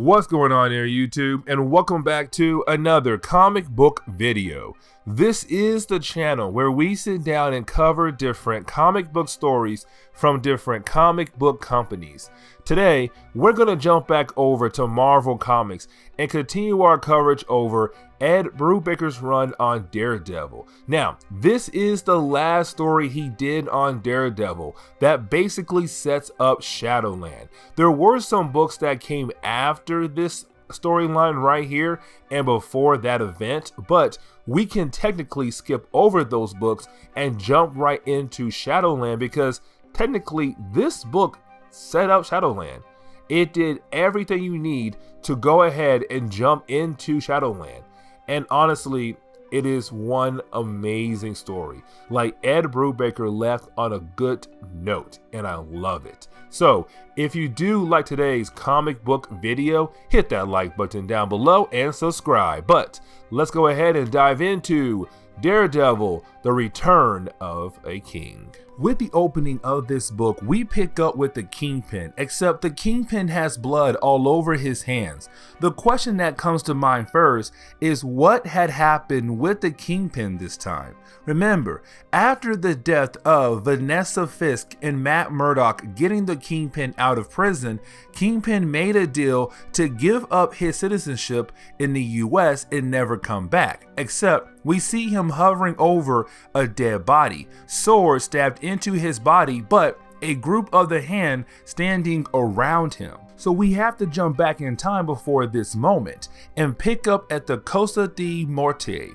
What's going on here, YouTube, and welcome back to another comic book video. This is the channel where we sit down and cover different comic book stories from different comic book companies. Today, we're going to jump back over to Marvel Comics and continue our coverage over Ed Brubaker's run on Daredevil. Now, this is the last story he did on Daredevil that basically sets up Shadowland. There were some books that came after this storyline right here and before that event, but we can technically skip over those books and jump right into Shadowland because technically this book set up Shadowland. It did everything you need to go ahead and jump into Shadowland. And honestly, it is one amazing story. Like, Ed Brubaker left on a good note, and I love it. So, if you do like today's comic book video, hit that like button down below and subscribe. But let's go ahead and dive into Daredevil, the Return of a King. With the opening of this book, we pick up with the Kingpin, except the Kingpin has blood all over his hands. The question that comes to mind first is what had happened with the Kingpin this time. Remember, after the death of Vanessa Fisk and Matt Murdock getting the Kingpin out of prison, Kingpin made a deal to give up his citizenship in the US and never come back, except we see him hovering over a dead body, sword stabbed into his body, but a group of the Hand standing around him. So we have to jump back in time before this moment and pick up at the Costa de Morte,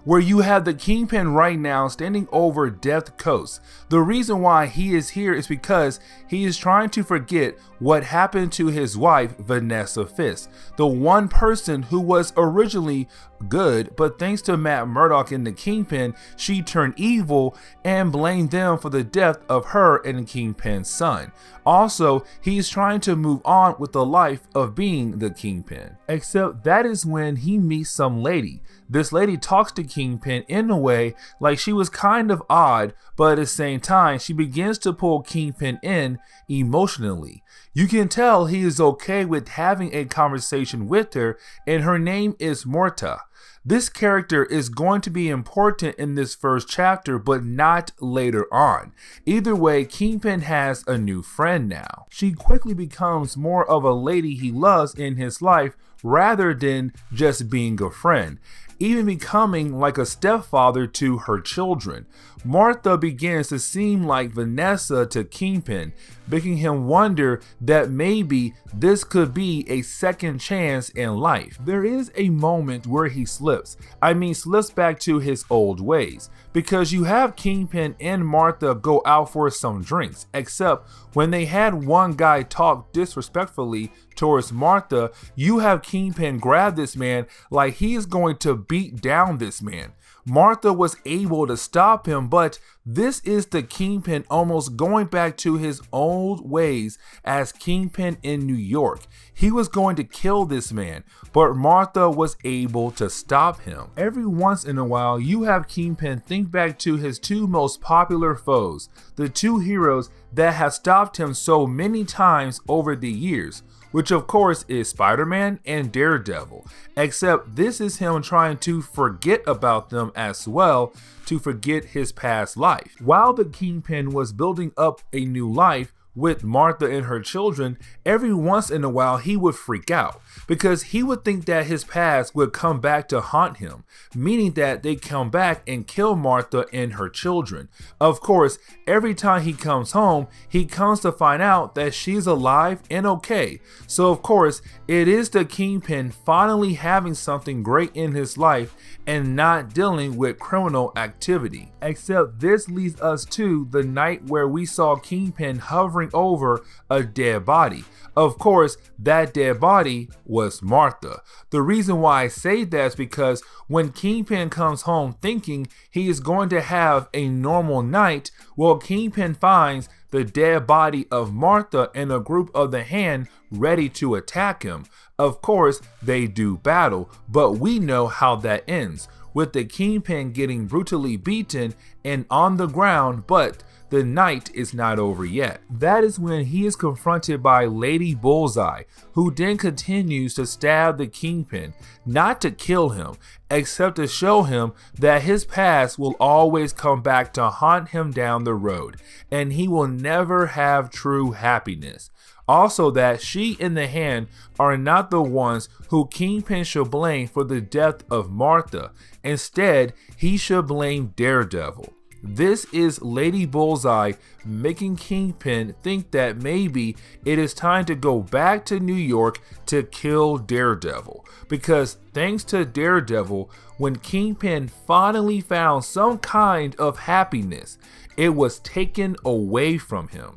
where you have the Kingpin right now standing over Death Coast. The reason why he is here is because he is trying to forget what happened to his wife, Vanessa Fisk, the one person who was originally good, but thanks to Matt Murdock and the Kingpin, she turned evil and blamed them for the death of her and Kingpin's son. Also, he's trying to move on with the life of being the Kingpin. Except that is when he meets some lady. This lady talks to Kingpin in a way like she was kind of odd, but at the same time, she begins to pull Kingpin in emotionally. You can tell he is okay with having a conversation with her, and her name is Morta. This character is going to be important in this first chapter, but not later on. Either way, Kingpin has a new friend now. She quickly becomes more of a lady he loves in his life rather than just being a friend, even becoming like a stepfather to her children. Martha begins to seem like Vanessa to Kingpin, making him wonder that maybe this could be a second chance in life. There is a moment where he slips back to his old ways, because you have Kingpin and Martha go out for some drinks, except when they had one guy talk disrespectfully towards Martha, you have Kingpin grab this man like he is going to beat down this man. Martha was able to stop him, but this is the Kingpin almost going back to his old ways as Kingpin in New York. He was going to kill this man, but Martha was able to stop him. Every once in a while, you have Kingpin think back to his two most popular foes, the two heroes that have stopped him so many times over the years, which of course is Spider-Man and Daredevil, except this is him trying to forget about them as well, to forget his past life. While the Kingpin was building up a new life with Martha and her children, every once in a while he would freak out because he would think that his past would come back to haunt him, meaning that they come back and kill Martha and her children. Of course, every time he comes home, he comes to find out that she's alive and okay. So of course, it is the Kingpin finally having something great in his life and not dealing with criminal activity. Except this leads us to the night where we saw Kingpin hovering over a dead body. Of course, that dead body was Martha. The reason why I say that is because when Kingpin comes home thinking he is going to have a normal night, well, Kingpin finds the dead body of Martha and a group of the Hand ready to attack him. Of course, they do battle, but we know how that ends, with the Kingpin getting brutally beaten and on the ground, but the night is not over yet. That is when he is confronted by Lady Bullseye, who then continues to stab the Kingpin, not to kill him, except to show him that his past will always come back to haunt him down the road, and he will never have true happiness. Also, that she and the Hand are not the ones who Kingpin should blame for the death of Martha. Instead, he should blame Daredevil. This is Lady Bullseye making Kingpin think that maybe it is time to go back to New York to kill Daredevil. Because thanks to Daredevil, when Kingpin finally found some kind of happiness, it was taken away from him.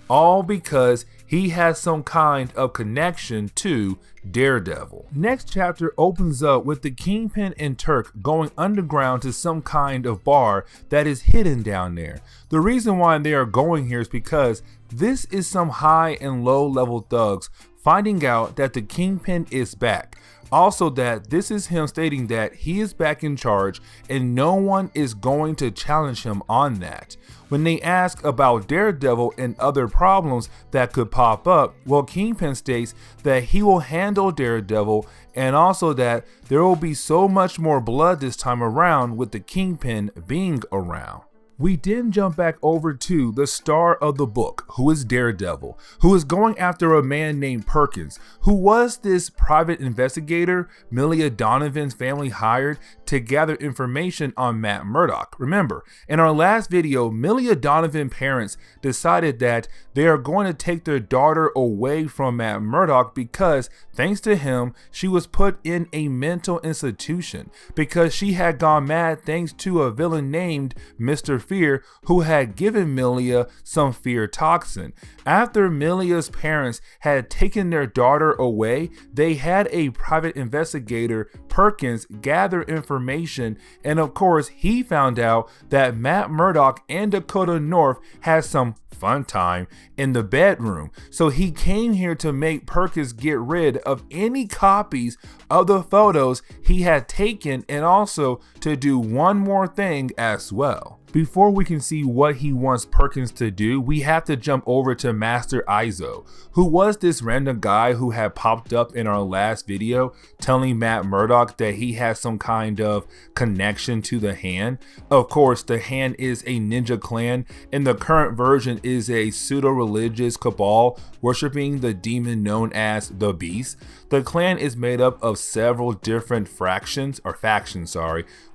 All because he has some kind of connection to Daredevil. Next chapter opens up with the Kingpin and Turk going underground to some kind of bar that is hidden down there. The reason why they are going here is because this is some high and low level thugs finding out that the Kingpin is back. Also, that this is him stating that he is back in charge and no one is going to challenge him on that. When they ask about Daredevil and other problems that could pop up, well, Kingpin states that he will handle Daredevil, and also that there will be so much more blood this time around with the Kingpin being around. We then jump back over to the star of the book, who is Daredevil, who is going after a man named Perkins, who was this private investigator Millie Donovan's family hired to gather information on Matt Murdock. Remember, in our last video, Millie Donovan's parents decided that they are going to take their daughter away from Matt Murdock because, thanks to him, she was put in a mental institution because she had gone mad thanks to a villain named Mr. Fear, who had given Milia some fear toxin. After Milia's parents had taken their daughter away, they had a private investigator, Perkins, gather information, and of course he found out that Matt Murdock and Dakota North had some fun time in the bedroom. So he came here to make Perkins get rid of any copies of the photos he had taken, and also to do one more thing as well. Before we can see what he wants Perkins to do, we have to jump over to Master Izo, who was this random guy who had popped up in our last video telling Matt Murdock that he has some kind of connection to the Hand. Of course, the Hand is a ninja clan, and the current version is a pseudo-religious cabal worshipping the demon known as the Beast. The clan is made up of several different factions,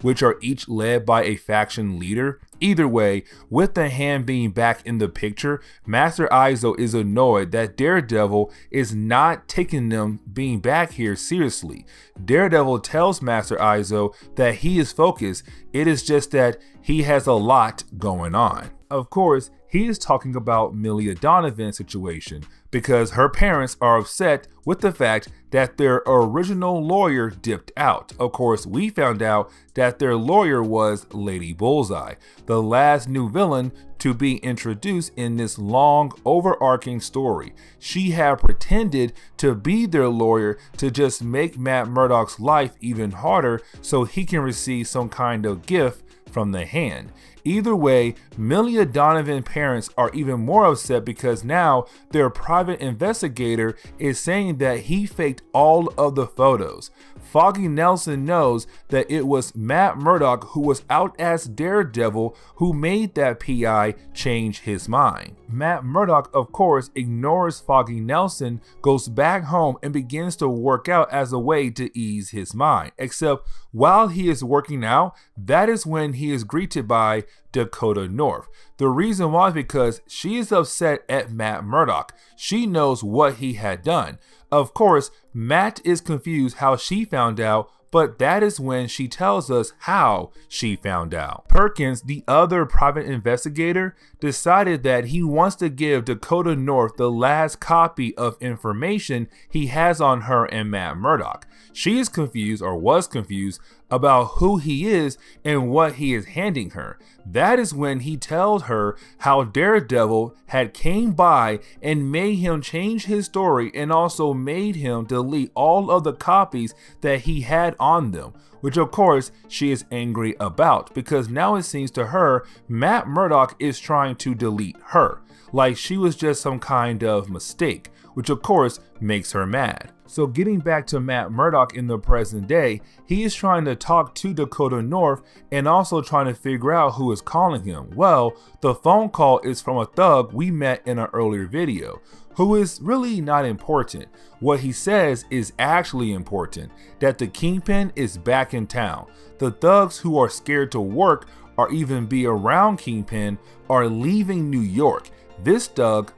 which are each led by a faction leader. Either way, with the Hand being back in the picture, Master Izo is annoyed that Daredevil is not taking them being back here seriously. Daredevil tells Master Izo that he is focused, it is just that he has a lot going on. Of course, he is talking about Millie Donovan's situation because her parents are upset with the fact that their original lawyer dipped out. Of course, we found out that their lawyer was Lady Bullseye, the last new villain to be introduced in this long overarching story. She had pretended to be their lawyer to just make Matt Murdock's life even harder so he can receive some kind of gift from the Hand. Either way, Millie Donovan's parents are even more upset because now their private investigator is saying that he faked all of the photos. Foggy Nelson knows that it was Matt Murdock, who was out as Daredevil, who made that PI change his mind. Matt Murdock, of course, ignores Foggy Nelson, goes back home, and begins to work out as a way to ease his mind. Except while he is working out, that is when he is greeted by Dakota North. The reason why is because she is upset at Matt Murdock. She knows what he had done. Of course, Matt is confused how she found out, but that is when she tells us how she found out. Perkins, the other private investigator, decided that he wants to give Dakota North the last copy of information he has on her and Matt Murdock. She is confused, or was confused, about who he is and what he is handing her. That is when he tells her how Daredevil had came by and made him change his story, and also made him delete all of the copies that he had on them. which of course she is angry about because now it seems to her Matt Murdock is trying to delete her, like she was just some kind of mistake, which of course makes her mad. So getting back to Matt Murdock in the present day, he is trying to talk to Dakota North and also trying to figure out who is calling him. Well, the phone call is from a thug we met in an earlier video, who is really not important. What he says is actually important, that the Kingpin is back in town. The thugs who are scared to work or even be around Kingpin are leaving New York. This thug,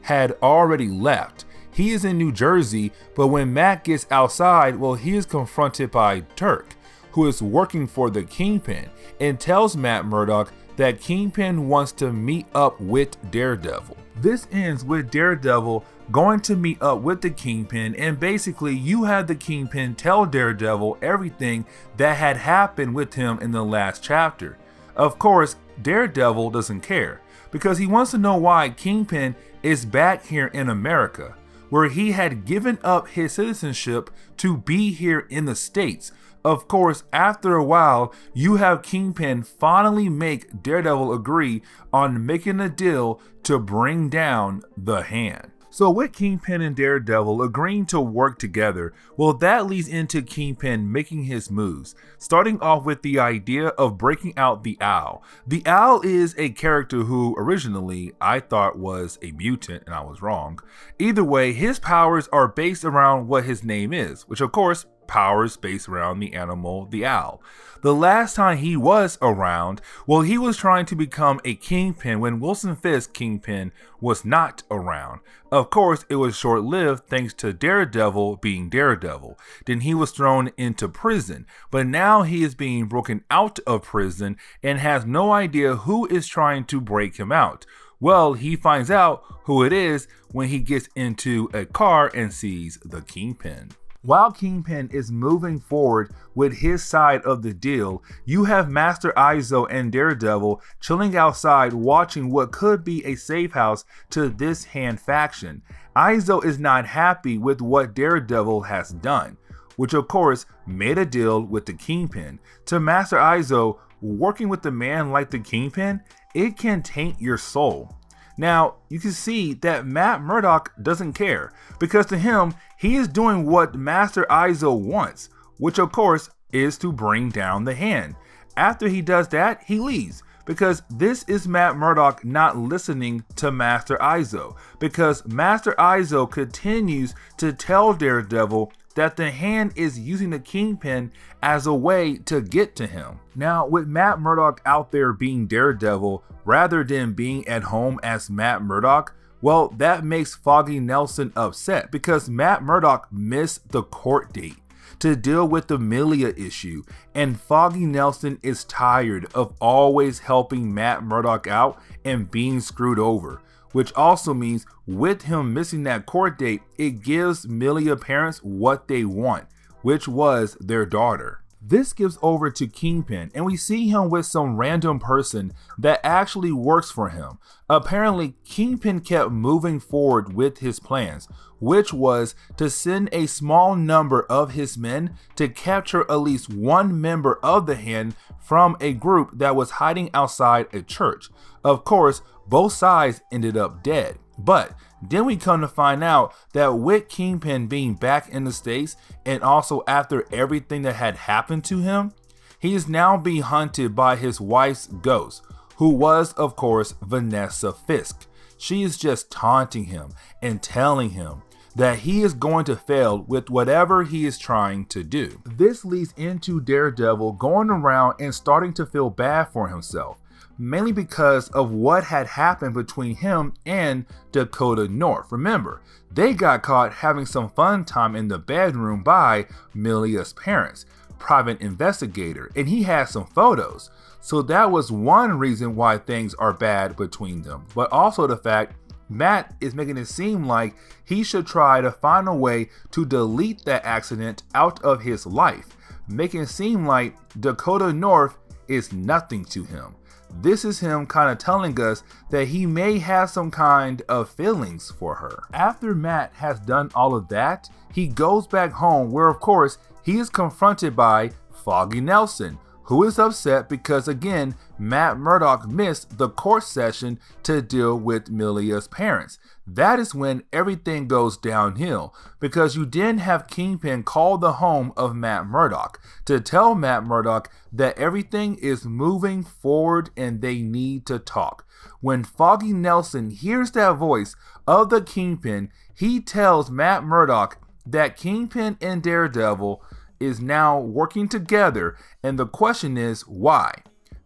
had already left. He is in New Jersey, but when Matt gets outside, well, he is confronted by Turk, who is working for the Kingpin, and tells Matt Murdock that Kingpin wants to meet up with Daredevil. This ends with Daredevil going to meet up with the Kingpin, and basically you have the Kingpin tell Daredevil everything that had happened with him in the last chapter. Of course, Daredevil doesn't care, because he wants to know why Kingpin is back here in America, where he had given up his citizenship to be here in the States. Of course, after a while, you have Kingpin finally make Daredevil agree on making a deal to bring down the Hand. So with Kingpin and Daredevil agreeing to work together, well, that leads into Kingpin making his moves, starting off with the idea of breaking out the Owl. The Owl is a character who originally I thought was a mutant, and I was wrong. Either way, his powers are based around what his name is, which of course powers based around the animal, the owl. The last time he was around, well, he was trying to become a Kingpin when Wilson Fisk's Kingpin was not around. Of course, it was short-lived thanks to Daredevil being Daredevil. Then he was thrown into prison, but now he is being broken out of prison and has no idea who is trying to break him out. Well, he finds out who it is when he gets into a car and sees the Kingpin. While Kingpin is moving forward with his side of the deal, you have Master Izo and Daredevil chilling outside watching what could be a safe house to this Hand faction. Izo is not happy with what Daredevil has done, which of course made a deal with the Kingpin. To Master Izo, working with a man like the Kingpin, it can taint your soul. Now, you can see that Matt Murdock doesn't care, because to him, he is doing what Master Izo wants, which of course is to bring down the Hand. After he does that, he leaves, because this is Matt Murdock not listening to Master Izo, because Master Izo continues to tell Daredevil that the Hand is using the Kingpin as a way to get to him. Now, with Matt Murdock out there being Daredevil rather than being at home as Matt Murdock, well, that makes Foggy Nelson upset because Matt Murdock missed the court date to deal with the Milia issue, and Foggy Nelson is tired of always helping Matt Murdock out and being screwed over. Which also means with him missing that court date, it gives Milia parents what they want, which was their daughter. This gives over to Kingpin, and we see him with some random person that actually works for him. Apparently, Kingpin kept moving forward with his plans, which was to send a small number of his men to capture at least one member of the Hand from a group that was hiding outside a church. Of course, both sides ended up dead, but then we come to find out that with Kingpin being back in the States, and also after everything that had happened to him, he is now being hunted by his wife's ghost, who was of course Vanessa Fisk. She is just taunting him and telling him that he is going to fail with whatever he is trying to do. This leads into Daredevil going around and starting to feel bad for himself, mainly because of what had happened between him and Dakota North. Remember, they got caught having some fun time in the bedroom by Milia's parents, private investigator, and he had some photos. So that was one reason why things are bad between them, but also the fact Matt is making it seem like he should try to find a way to delete that accident out of his life, making it seem like Dakota North is nothing to him. This is him kind of telling us that he may have some kind of feelings for her. After Matt has done all of that, he goes back home where of course he is confronted by Foggy Nelson, who is upset because again, Matt Murdock missed the court session to deal with Milia's parents. That is when everything goes downhill because you then have Kingpin call the home of Matt Murdock to tell Matt Murdock that everything is moving forward and they need to talk. When Foggy Nelson hears that voice of the Kingpin, he tells Matt Murdock that Kingpin and Daredevil is now working together, and the question is why.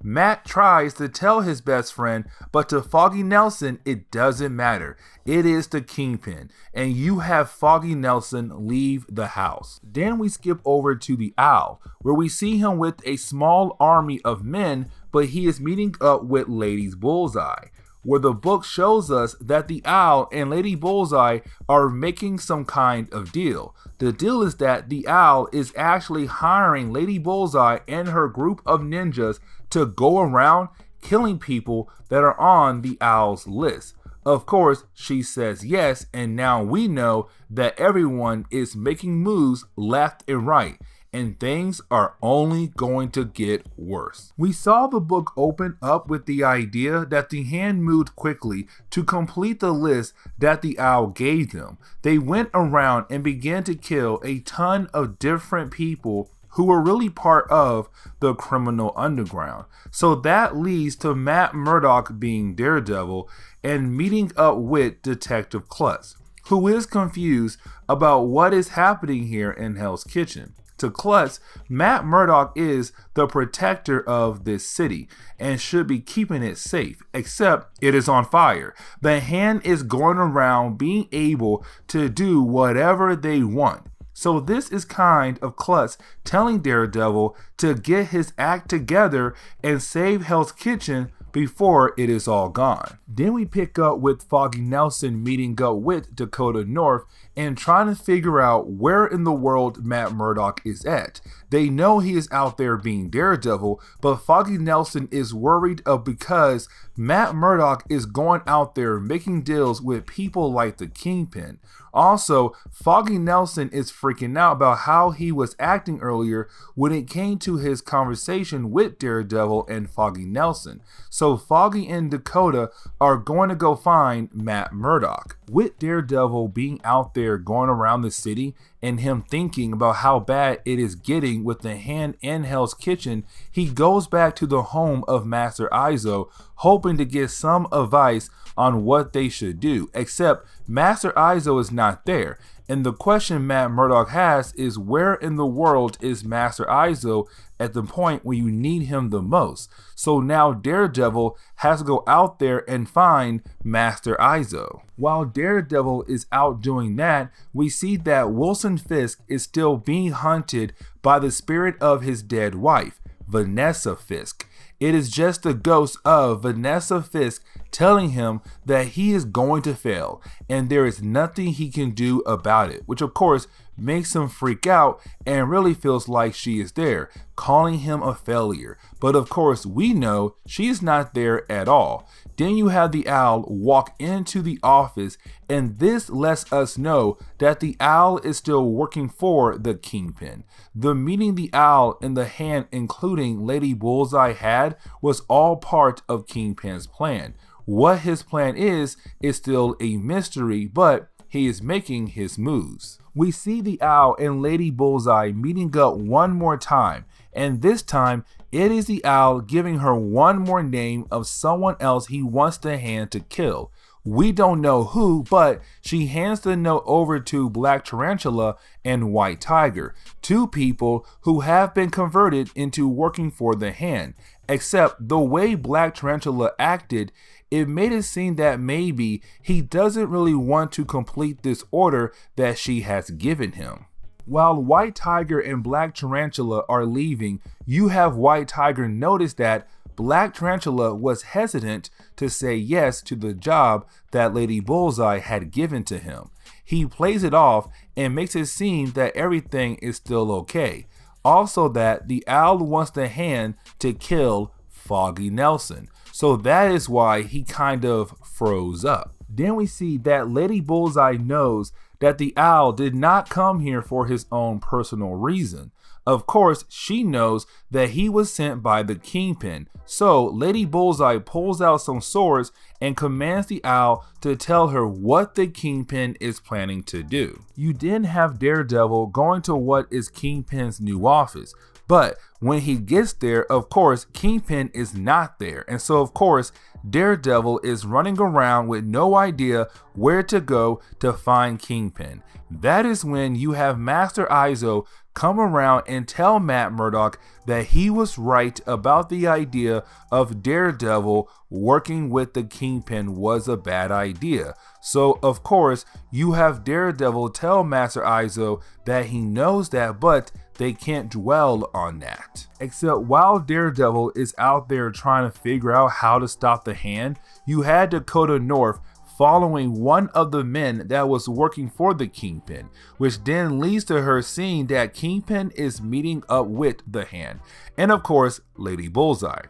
Matt tries to tell his best friend, but to Foggy Nelson it doesn't matter. It is the Kingpin, and you have Foggy Nelson leave the house. Then we skip over to the Owl, where we see him with a small army of men, but he is meeting up with Lady Bullseye, where the book shows us that the Owl and Lady Bullseye are making some kind of deal. The deal is that the Owl is actually hiring Lady Bullseye and her group of ninjas to go around killing people that are on the Owl's list. Of course, she says yes, and now we know that everyone is making moves left and right, and things are only going to get worse. We saw the book open up with the idea that the hand moved quickly to complete the list that the Owl gave them. They went around and began to kill a ton of different people who were really part of the criminal underground. So that leads to Matt Murdock being Daredevil and meeting up with Detective Klutz, who is confused about what is happening here in Hell's Kitchen. To Klutz, Matt Murdock is the protector of this city and should be keeping it safe, except it is on fire. The hand is going around being able to do whatever they want. So this is kind of Klutz telling Daredevil to get his act together and save Hell's Kitchen before it is all gone. Then we pick up with Foggy Nelson meeting up with Dakota North and trying to figure out where in the world Matt Murdock is at. They know he is out there being Daredevil, but Foggy Nelson is worried because Matt Murdock is going out there making deals with people like the Kingpin. Also, Foggy Nelson is freaking out about how he was acting earlier when it came to his conversation with Daredevil and Foggy Nelson. So Foggy and Dakota are going to go find Matt Murdock. With Daredevil being out there going around the city and him thinking about how bad it is getting with the hand in Hell's Kitchen, he goes back to the home of Master Izo, hoping to get some advice on what they should do, except Master Izo is not there. And the question Matt Murdock has is, where in the world is Master Izo at the point where you need him the most? So now Daredevil has to go out there and find Master Izo. While Daredevil is out doing that, we see that Wilson Fisk is still being hunted by the spirit of his dead wife, Vanessa Fisk. It is just the ghost of Vanessa Fisk telling him that he is going to fail and there is nothing he can do about it, which of course makes him freak out and really feels like she is there, calling him a failure. But of course we know she is not there at all. Then you have the Owl walk into the office, and this lets us know that the Owl is still working for the Kingpin. The meeting the Owl and the hand, including Lady Bullseye, had was all part of Kingpin's plan. What his plan is still a mystery, but he is making his moves. We see the Owl and Lady Bullseye meeting up one more time, and this time it is the Owl giving her one more name of someone else he wants the hand to kill. We don't know who, but she hands the note over to Black Tarantula and White Tiger, two people who have been converted into working for the hand. Except the way Black Tarantula acted, it made it seem that maybe he doesn't really want to complete this order that she has given him. While White Tiger and Black Tarantula are leaving, you have White Tiger notice that Black Tarantula was hesitant to say yes to the job that Lady Bullseye had given to him. He plays it off and makes it seem that everything is still okay. Also that the Owl wants the hand to kill Foggy Nelson. So that is why he kind of froze up. Then we see that Lady Bullseye knows that the owl did not come here for his own personal reason. Of course, she knows that he was sent by the Kingpin. So Lady Bullseye pulls out some swords and commands the owl to tell her what the Kingpin is planning to do. You then have Daredevil going to what is Kingpin's new office. But when he gets there, of course, Kingpin is not there. And so, of course, Daredevil is running around with no idea where to go to find Kingpin. That is when you have Master Izo come around and tell Matt Murdock that he was right about the idea of Daredevil working with the Kingpin was a bad idea. So of course you have Daredevil tell Master Izo that he knows that, but they can't dwell on that. Except while Daredevil is out there trying to figure out how to stop the hand, you had Dakota North following one of the men that was working for the Kingpin, which then leads to her seeing that Kingpin is meeting up with the Hand, and of course Lady Bullseye.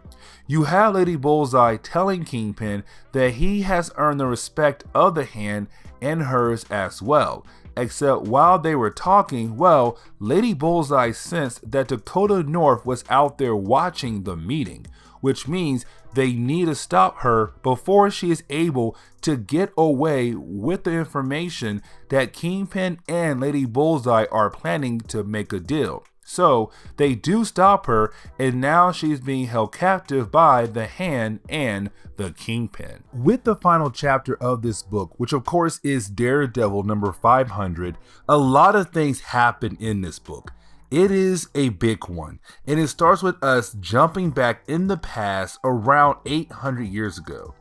You have Lady Bullseye telling Kingpin that he has earned the respect of the Hand and hers as well. Except while they were talking, well, Lady Bullseye sensed that Dakota North was out there watching the meeting, which means they need to stop her before she is able to get away with the information that Kingpin and Lady Bullseye are planning to make a deal. So they do stop her, and now she's being held captive by the Hand and the Kingpin. With the final chapter of this book, which of course is Daredevil number 500, a lot of things happen in this book. It is a big one, and it starts with us jumping back in the past around 800 years ago.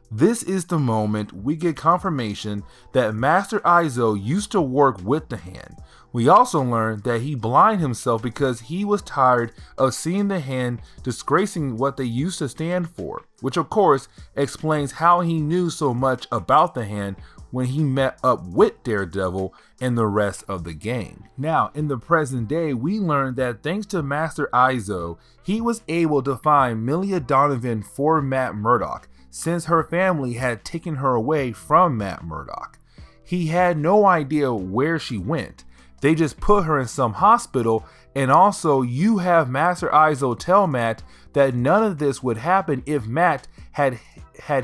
This is the moment we get confirmation that Master Izo used to work with the Hand. We also learn that he blinded himself because he was tired of seeing the Hand disgracing what they used to stand for, which of course explains how he knew so much about the Hand when he met up with Daredevil and the rest of the gang. Now, in the present day, we learn that thanks to Master Izo, he was able to find Millie Donovan for Matt Murdock, since her family had taken her away from Matt Murdock. He had no idea where she went. They just put her in some hospital, and also you have Master Izo tell Matt that none of this would happen if Matt had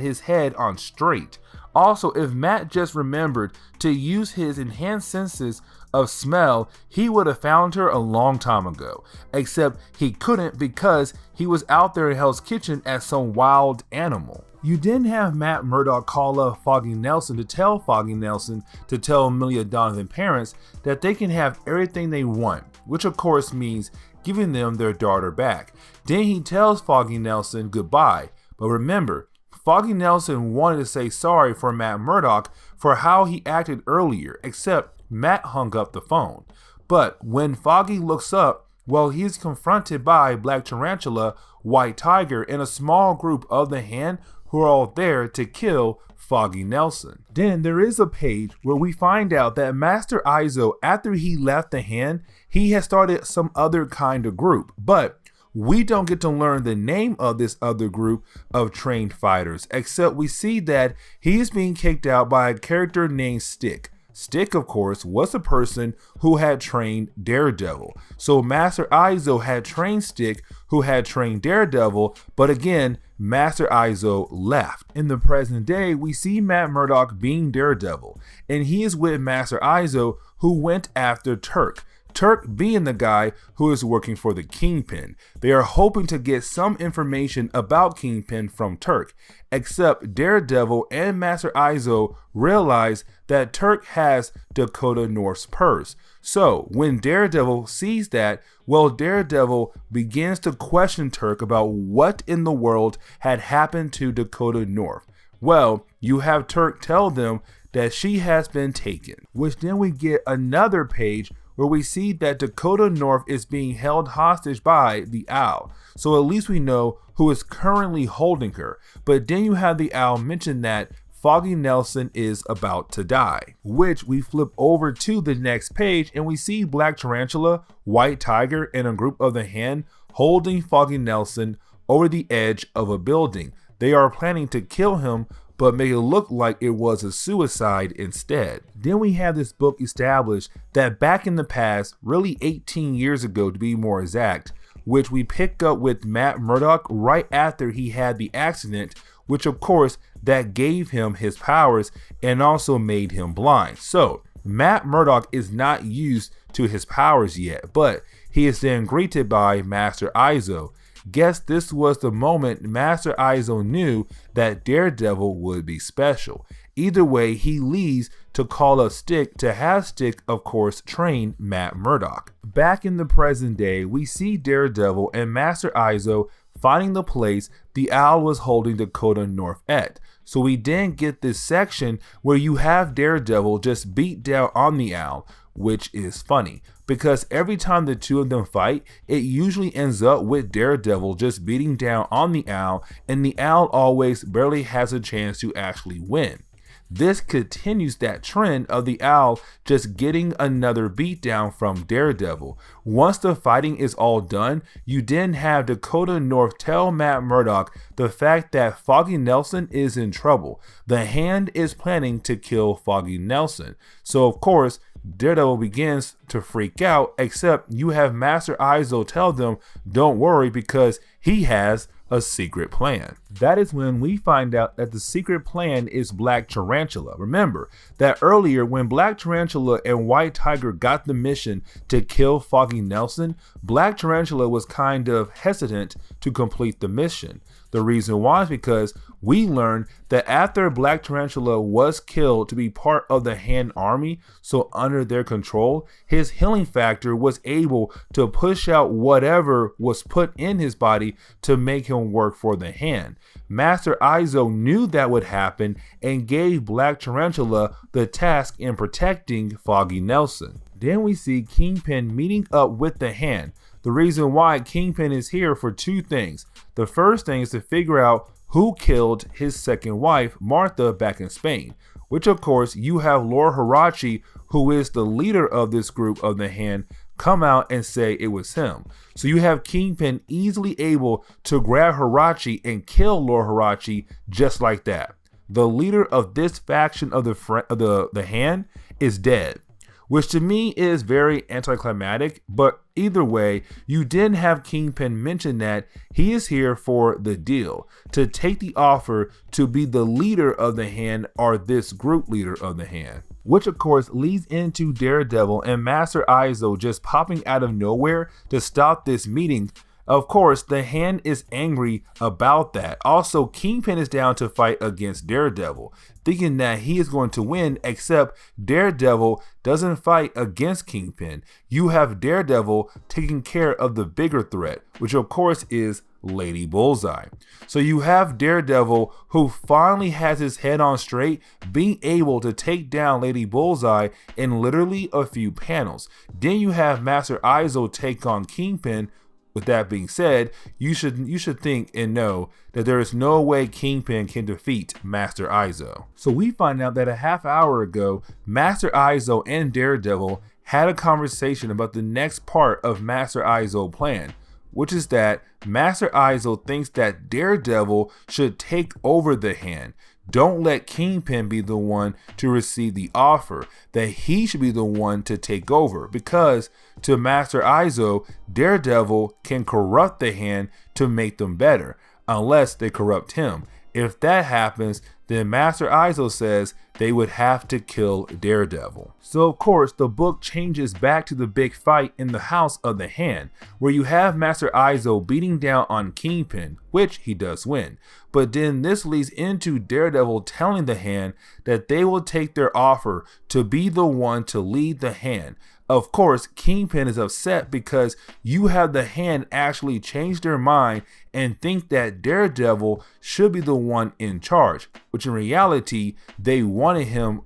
his head on straight. Also, if Matt just remembered to use his enhanced senses of smell, he would have found her a long time ago. Except he couldn't because he was out there in Hell's Kitchen as some wild animal. You then have Matt Murdock call up Foggy Nelson to tell Foggy Nelson to tell Millie Donovan's parents that they can have everything they want, which of course means giving them their daughter back. Then he tells Foggy Nelson goodbye, but remember, Foggy Nelson wanted to say sorry for Matt Murdock for how he acted earlier, except Matt hung up the phone. But when Foggy looks up, well, he's confronted by Black Tarantula, White Tiger, and a small group of the Hand who are all there to kill Foggy Nelson. Then there is a page where we find out that Master Izo, after he left the Hand, he has started some other kind of group, but we don't get to learn the name of this other group of trained fighters, except we see that he is being kicked out by a character named Stick. Stick, of course, was a person who had trained Daredevil. So Master Izo had trained Stick, who had trained Daredevil, but again, Master Izo left. In the present day, we see Matt Murdock being Daredevil, and he is with Master Izo, who went after Turk. Turk being the guy who is working for the Kingpin. They are hoping to get some information about Kingpin from Turk, except Daredevil and Master Izo realize that Turk has Dakota North's purse. So when Daredevil sees that, well, Daredevil begins to question Turk about what in the world had happened to Dakota North. Well, you have Turk tell them that she has been taken, which then we get another page where we see that Dakota North is being held hostage by the Owl. So at least we know who is currently holding her. But then you have the Owl mention that Foggy Nelson is about to die, which we flip over to the next page and we see Black Tarantula, White Tiger, and a group of the Hand holding Foggy Nelson over the edge of a building. they are planning to kill him, but make it look like it was a suicide instead. Then we have this book established that back in the past, really 18 years ago to be more exact, which we pick up with Matt Murdock right after he had the accident, which of course that gave him his powers and also made him blind. So Matt Murdock is not used to his powers yet, but he is then greeted by Master Izo. Guess this was the moment Master Izo knew that Daredevil would be special. Either way, he leaves to call up Stick to have Stick, of course, train Matt Murdock. Back in the present day, we see Daredevil and Master Izo finding the place the Owl was holding Dakota North at. So we then get this section where you have Daredevil just beat down on the Owl, which is funny because every time the two of them fight, it usually ends up with Daredevil just beating down on the Owl, and the Owl always barely has a chance to actually win. This continues that trend of the Owl just getting another beatdown from Daredevil. Once the fighting is all done, you then have Dakota North tell Matt Murdock the fact that Foggy Nelson is in trouble. The Hand is planning to kill Foggy Nelson. So of course, Daredevil begins to freak out, except you have Master Izo tell them, don't worry because he has a secret plan. That is when we find out that the secret plan is Black Tarantula. Remember that earlier when Black Tarantula and White Tiger got the mission to kill Foggy Nelson, Black Tarantula was kind of hesitant to complete the mission. The reason why is because we learned that after Black Tarantula was killed to be part of the Hand army, so under their control, his healing factor was able to push out whatever was put in his body to make him work for the Hand. Master Izo knew that would happen and gave Black Tarantula the task in protecting Foggy Nelson. Then we see Kingpin meeting up with the Hand. The reason why Kingpin is here for two things. The first thing is to figure out who killed his second wife, Martha, back in Spain, which of course you have Lord Hirachi, who is the leader of this group of the Hand, come out and say it was him. So you have Kingpin easily able to grab Hirachi and kill Lord Hirachi just like that. The leader of this faction of the Hand is dead, which to me is very anticlimactic, but either way, you did have Kingpin mention that he is here for the deal, to take the offer to be the leader of the Hand or this group leader of the Hand. Which of course leads into Daredevil and Master Izo just popping out of nowhere to stop this meeting. Of course, the Hand is angry about that. Also, Kingpin is down to fight against Daredevil, thinking that he is going to win, except Daredevil doesn't fight against Kingpin. You have Daredevil taking care of the bigger threat, which of course is Lady Bullseye. So you have Daredevil, who finally has his head on straight, being able to take down Lady Bullseye in literally a few panels. Then you have Master Izo take on Kingpin. With that being said, you should think and know that there is no way Kingpin can defeat Master Izo. So we find out that a half hour ago, Master Izo and Daredevil had a conversation about the next part of Master Izo's plan, which is that Master Izo thinks that Daredevil should take over the Hand. Don't let Kingpin be the one to receive the offer, that he should be the one to take over, because to Master Izo, Daredevil can corrupt the Hand to make them better, unless they corrupt him. If that happens, then Master Izo says they would have to kill Daredevil. So of course, the book changes back to the big fight in the House of the Hand, where you have Master Izo beating down on Kingpin, which he does win. But then this leads into Daredevil telling the Hand that they will take their offer to be the one to lead the Hand. Of course, Kingpin is upset because you have the Hand actually change their mind and think that Daredevil should be the one in charge, which in reality, they wanted him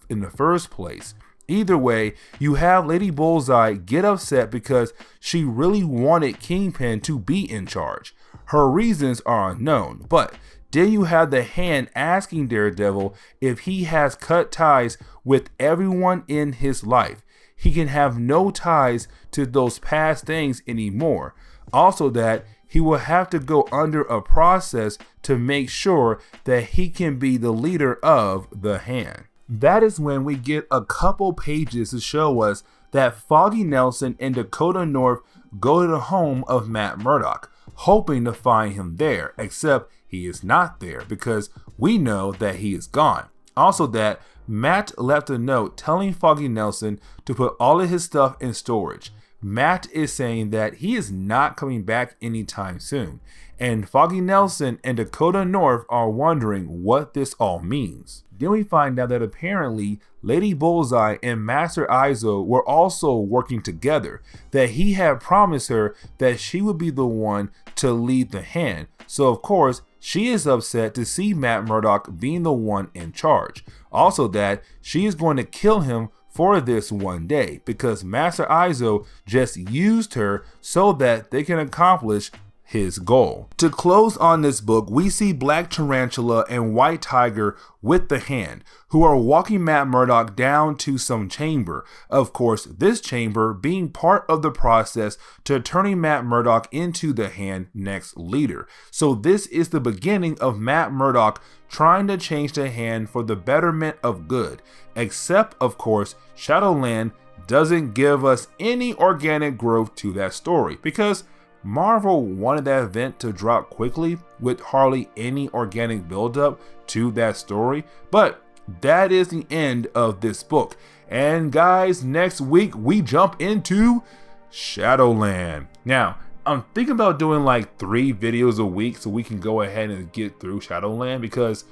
in the first place. Either way, you have Lady Bullseye get upset because she really wanted Kingpin to be in charge. Her reasons are unknown, but then you have the Hand asking Daredevil if he has cut ties with everyone in his life. He can have no ties to those past things anymore. Also that he will have to go under a process to make sure that he can be the leader of the Hand. That is when we get a couple pages to show us that Foggy Nelson and Dakota North go to the home of Matt Murdock, hoping to find him there, except he is not there because we know that he is gone. Also that Matt left a note telling Foggy Nelson to put all of his stuff in storage. Matt is saying that he is not coming back anytime soon, and Foggy Nelson and Dakota North are wondering what this all means. Then we find out that apparently Lady Bullseye and Master Izo were also working together, that he had promised her that she would be the one to lead the Hand. So of course, she is upset to see Matt Murdock being the one in charge. Also that she is going to kill him for this one day because Master Izo just used her so that they can accomplish his goal. To close on this book, we see Black Tarantula and White Tiger with the Hand, who are walking Matt Murdock down to some chamber. Of course, this chamber being part of the process to turning Matt Murdock into the Hand next leader. So this is the beginning of Matt Murdock trying to change the Hand for the betterment of good. Except, of course, Shadowland doesn't give us any organic growth to that story because Marvel wanted that event to drop quickly with hardly any organic buildup to that story, but that is the end of this book. And guys, next week we jump into Shadowland. Now, I'm thinking about doing like 3 videos a week so we can go ahead and get through Shadowland because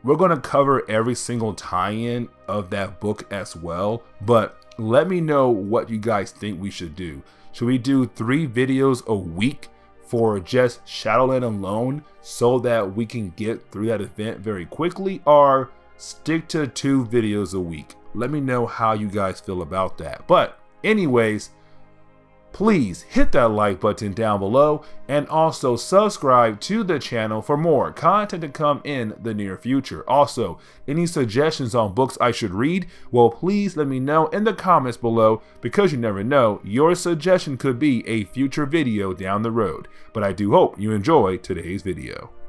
we're going to cover every single tie-in of that book as well. But let me know what you guys think we should do. Should we do 3 videos a week for just Shadowland alone so that we can get through that event very quickly, or stick to 2 videos a week? Let me know how you guys feel about that. But anyways, please hit that like button down below and also subscribe to the channel for more content to come in the near future. Also, any suggestions on books I should read, well, please let me know in the comments below because you never know, your suggestion could be a future video down the road. But I do hope you enjoy today's video.